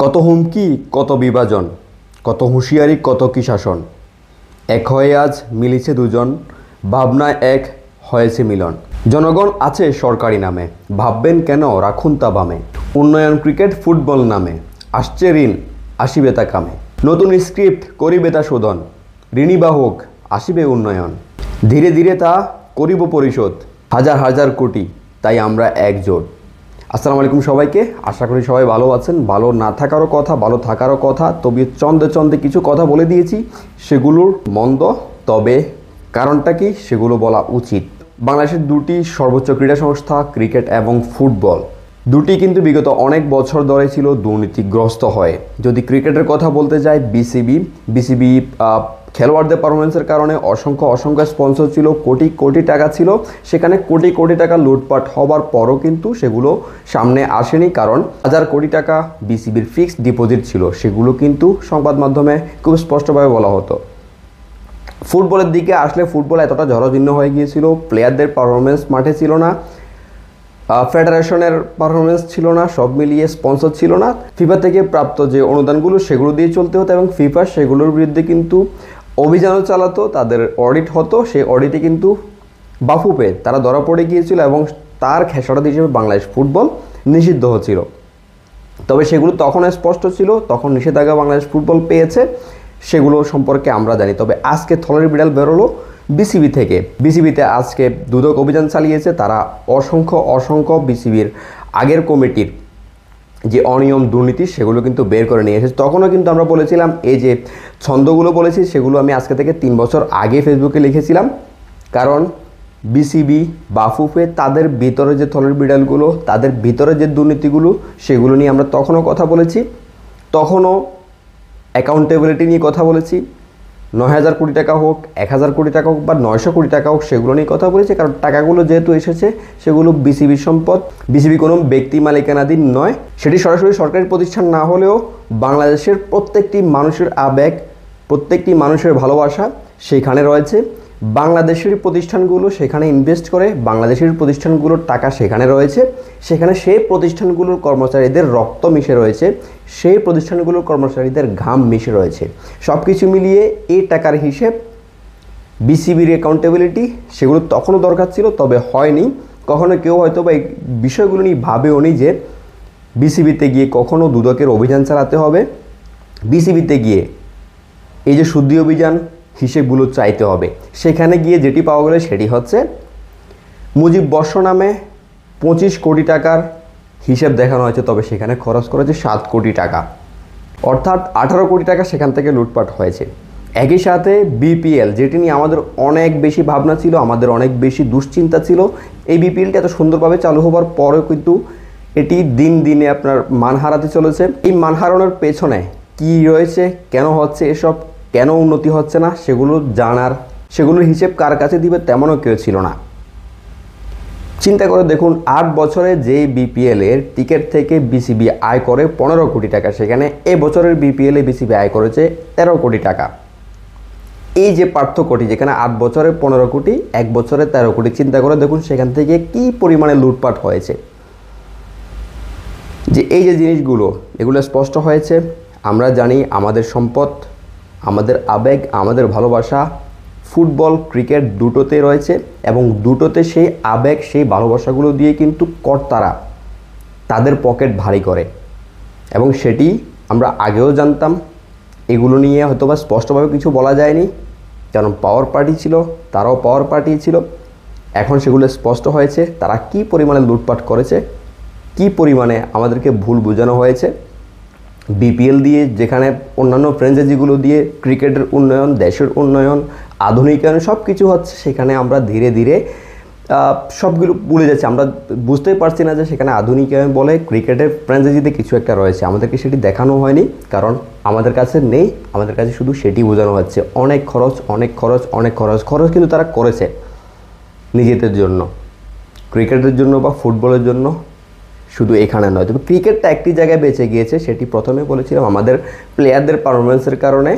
কত হুমকি, কত বিভাজন, কত হুঁশিয়ারি, কত কি শাসন। এক হয়ে আজ মিলিছে দুজন, ভাবনায় এক হয়েছে মিলন। জনগণ আছে সরকারি নামে, ভাববেন কেন, রাখুন তা বামে। উন্নয়ন ক্রিকেট ফুটবল নামে, আসছে ঋণ, আসিবে তা কামে। নতুন স্ক্রিপ্ট করিবে তা শোধন, ঋণী বা হোক, আসিবে উন্নয়ন। ধীরে ধীরে তা করিব পরিশোধ, হাজার হাজার কোটি, তাই আমরা একজোট। আসসালামু আলাইকুম সবাইকে, আশা করি সবাই ভালো আছেন। ভালো না থাকারও কথা, ভালো থাকারও কথা, তবে চন্দে চন্দে কিছু কথা বলে দিয়েছি, সেগুলোর মন্দ, তবে কারণটা কি সেগুলো বলা উচিত। বাংলাদেশের দুটি সর্বোচ্চ ক্রীড়া সংস্থা ক্রিকেট এবং ফুটবল দুটি কিন্তু বিগত অনেক বছর ধরে ছিল দুর্নীতিগ্রস্ত হয়ে। যদি ক্রিকেটের কথা বলতে যাই, বিসিবি খেলোয়াড়দের পারফরমেন্সের কারণে অসংখ্য স্পন্সর ছিল, কোটি কোটি টাকা ছিল, সেখানে কোটি কোটি টাকা লুটপাট হবার পরও কিন্তু সেগুলো সামনে আসেনি, কারণ হাজার কোটি টাকা বিসিবির ফিক্সড ডিপোজিট ছিল, সেগুলো কিন্তু সংবাদ মাধ্যমে খুব স্পষ্টভাবে বলা হতো। ফুটবলের দিকে আসলে ফুটবল এতটা জরাজীর্ণ হয়ে গিয়েছিল, প্লেয়ারদের পারফরমেন্স মাঠে ছিল না, ফেডারেশনের পারফরমেন্স ছিল না, সব মিলিয়ে স্পন্সর ছিল না। ফিফা থেকে প্রাপ্ত যে অনুদানগুলো সেগুলো দিয়ে চলতে হতো এবং ফিফা সেগুলোর বিরুদ্ধে কিন্তু অভিযানও চালাতো, তাদের অডিট হতো, সেই অডিটে কিন্তু বাফুফে তারা ধরা পড়ে গিয়েছিল এবং তার খেসারত হিসেবে বাংলাদেশ ফুটবল নিষিদ্ধ হচ্ছিল। তবে সেগুলো তখন স্পষ্ট ছিল, তখন নিষেধাজ্ঞা বাংলাদেশ ফুটবল পেয়েছে, সেগুলো সম্পর্কে আমরা জানি। তবে আজকে থলের বিড়াল বেরোলো বিসিবিতে আজকে দুদক অভিযান চালিয়েছে। তারা অসংখ্য বিসিবির আগের কমিটির যে অনিয়ম দুর্নীতি সেগুলো কিন্তু বের করে নিয়ে এসেছে। তখনও কিন্তু আমরা বলেছিলাম, এই যে ছন্দগুলো বলেছি সেগুলো আমি আজকে থেকে 3 বছর আগে ফেসবুকে লিখেছিলাম, কারণ বিসিবি বাফুফে তাদের ভিতরে যে থলের বিড়ালগুলো, তাদের ভিতরে যে দুর্নীতিগুলো সেগুলো নিয়ে আমরা তখনও কথা বলেছি, তখনও অ্যাকাউন্টেবিলিটি নিয়ে কথা বলেছি। 9,000 কোটি টাকা হোক, 1,000 কোটি টাকা হোক বা 900 কোটি টাকা হোক, সেগুলো নিয়ে কথা বলেছি, কারণ টাকাগুলো যেহেতু এসেছে সেগুলো বিসিবির সম্পদ। বিসিবি কোনো ব্যক্তি মালিকানাধীন নয়, সেটি সরাসরি সরকারি প্রতিষ্ঠান না হলেও বাংলাদেশের প্রত্যেকটি মানুষের আবেগ, প্রত্যেকটি মানুষের ভালোবাসা সেখানে রয়েছে। বাংলাদেশের প্রতিষ্ঠানগুলো সেখানে ইনভেস্ট করে, বাংলাদেশের প্রতিষ্ঠানগুলোর টাকা সেখানে রয়েছে, সেখানে সেই প্রতিষ্ঠানগুলোর কর্মচারীদের রক্ত মিশে রয়েছে, সেই প্রতিষ্ঠানগুলোর কর্মচারীদের ঘাম মিশে রয়েছে। সব কিছু মিলিয়ে এই টাকার হিসেব, বিসিবির অ্যাকাউন্টেবিলিটি সেগুলো তখনও দরকার ছিল, তবে হয়নি। কখনো কেউ হয়তো বা এই বিষয়গুলো নিয়ে ভাবেও নি যে বিসিবিতে গিয়ে কখনো দুদকের অভিযান চালাতে হবে, বিসিবিতে গিয়ে এই যে শুদ্ধি অভিযান হিসেবগুলো চাইতে হবে। সেখানে গিয়ে যেটি পাওয়া গেলে সেটি হচ্ছে মুজিব বর্ষ নামে 25 কোটি টাকার হিসেব দেখানো হয়েছে, তবে সেখানে খরচ করেছে 7 কোটি টাকা, অর্থাৎ 18 কোটি টাকা সেখান থেকে লুটপাট হয়েছে। একই সাথে বিপিএল, যেটি নিয়ে আমাদের অনেক বেশি ভাবনা ছিল, আমাদের অনেক বেশি দুশ্চিন্তা ছিল, এই বিপিএলটি এত সুন্দরভাবে চালু হবার পরেও কিন্তু এটি দিন দিনে আপনার মান হারাতে চলেছে। এই মান হারানোর পেছনে কী রয়েছে, কেন হচ্ছে এসব, কেন উন্নতি হচ্ছে না, সেগুলো জানার, সেগুলোর হিসেব কার কাছে দিবে তেমনও কেউ ছিল না। চিন্তা করে দেখুন, 8 বছরে যে বিপিএলের টিকিট থেকে বিসিবি আয় করে 15 কোটি টাকা, সেখানে এবছরের বিপিএলে বিসিবি আয় করেছে 13 কোটি টাকা। এই যে পার্থক্যটি, যেখানে 8 বছরে 15 কোটি, 1 বছরে 13 কোটি, চিন্তা করে দেখুন সেখান থেকে কি পরিমাণে লুটপাট হয়েছে। যে এই যে জিনিসগুলো, এগুলো স্পষ্ট হয়েছে। আমরা জানি আমাদের সম্পদ, আমাদের আবেগ, আমাদের ভালোবাসা ফুটবল ক্রিকেট দুটোতে রয়েছে এবং দুটোতে সেই আবেগ, সেই ভালোবাসাগুলো দিয়ে কিন্তু কর্তারা তাদের পকেট ভারী করে, এবং সেটি আমরা আগেও জানতাম। এগুলো নিয়ে হয়তো বা স্পষ্টভাবে কিছু বলা যায়নি, কারণ পাওয়ার পার্টি ছিল, তারাও পাওয়ার পার্টি ছিল। এখন সেগুলো স্পষ্ট হয়েছে, তারা কি পরিমাণে লুটপাট করেছে, কি পরিমাণে আমাদেরকে ভুল বোঝানো হয়েছে। বিপিএল দিয়ে, যেখানে অন্যান্য ফ্র্যাঞ্চাইজিগুলো দিয়ে ক্রিকেটের উন্নয়ন, দেশের উন্নয়ন, আধুনিকায়ন সব কিছু হচ্ছে, সেখানে আমরা ধীরে ধীরে সবগুলো ভুলে যাচ্ছি। আমরা বুঝতেই পারছি না যে সেখানে আধুনিকায়ন বলে ক্রিকেটের ফ্র্যাঞ্চাইজিতে কিছু একটা রয়েছে, আমাদেরকে সেটি দেখানো হয়নি, কারণ আমাদের কাছে নেই। আমাদের কাছে শুধু সেটি বোঝানো হচ্ছে, অনেক খরচ কিন্তু তারা করেছে নিজেদের জন্য, ক্রিকেটের জন্য বা ফুটবলের জন্য। শুধু এখানে নয়, তবে ক্রিকেটটা একটি জায়গায় বেঁচে গিয়েছে, সেটি প্রথমে বলেছিলাম আমাদের প্লেয়ারদের পারফরমেন্সের কারণে।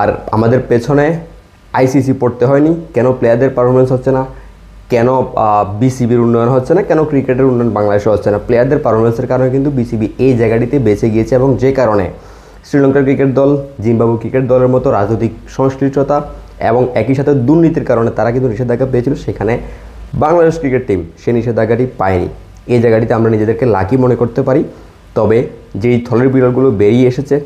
আর আমাদের পেছনে আইসিসি পড়তে হয়নি, কেন প্লেয়ারদের পারফরমেন্স হচ্ছে না, কেন বিসিবির উন্নয়ন হচ্ছে না, কেন ক্রিকেটের উন্নয়ন বাংলাদেশে হচ্ছে না, প্লেয়ারদের পারফরমেন্সের কারণে কিন্তু বিসিবি এই জায়গাটিতে বেঁচে গিয়েছে এবং যে কারণে শ্রীলঙ্কার ক্রিকেট দল, জিম্বাবুয়ে ক্রিকেট দলের মতো রাজনৈতিক সংশ্লিষ্টতা এবং একই সাথে দুর্নীতির কারণে তারা কিন্তু নিষেধাজ্ঞা পেয়েছিল, সেখানে বাংলাদেশ ক্রিকেট টিম সেই নিষেধাজ্ঞাটি পায়নি। এই জায়গাটিতে আমরা নিজেদেরকে লাকি মনে করতে পারি। তবে যেই থলের বিড়ালগুলো বেরিয়ে এসেছে,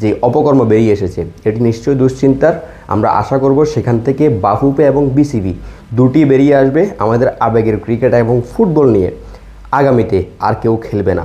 যে অপকর্ম বেরিয়ে এসেছে, এটি নিশ্চয়ই দুশ্চিন্তার। আমরা আশা করব সেখান থেকে বাফুফে এবং বিসিবি দুটি বেরিয়ে আসবে। আমাদের আবেগের ক্রিকেট এবং ফুটবল নিয়ে আগামীতে আর কেউ খেলবে না।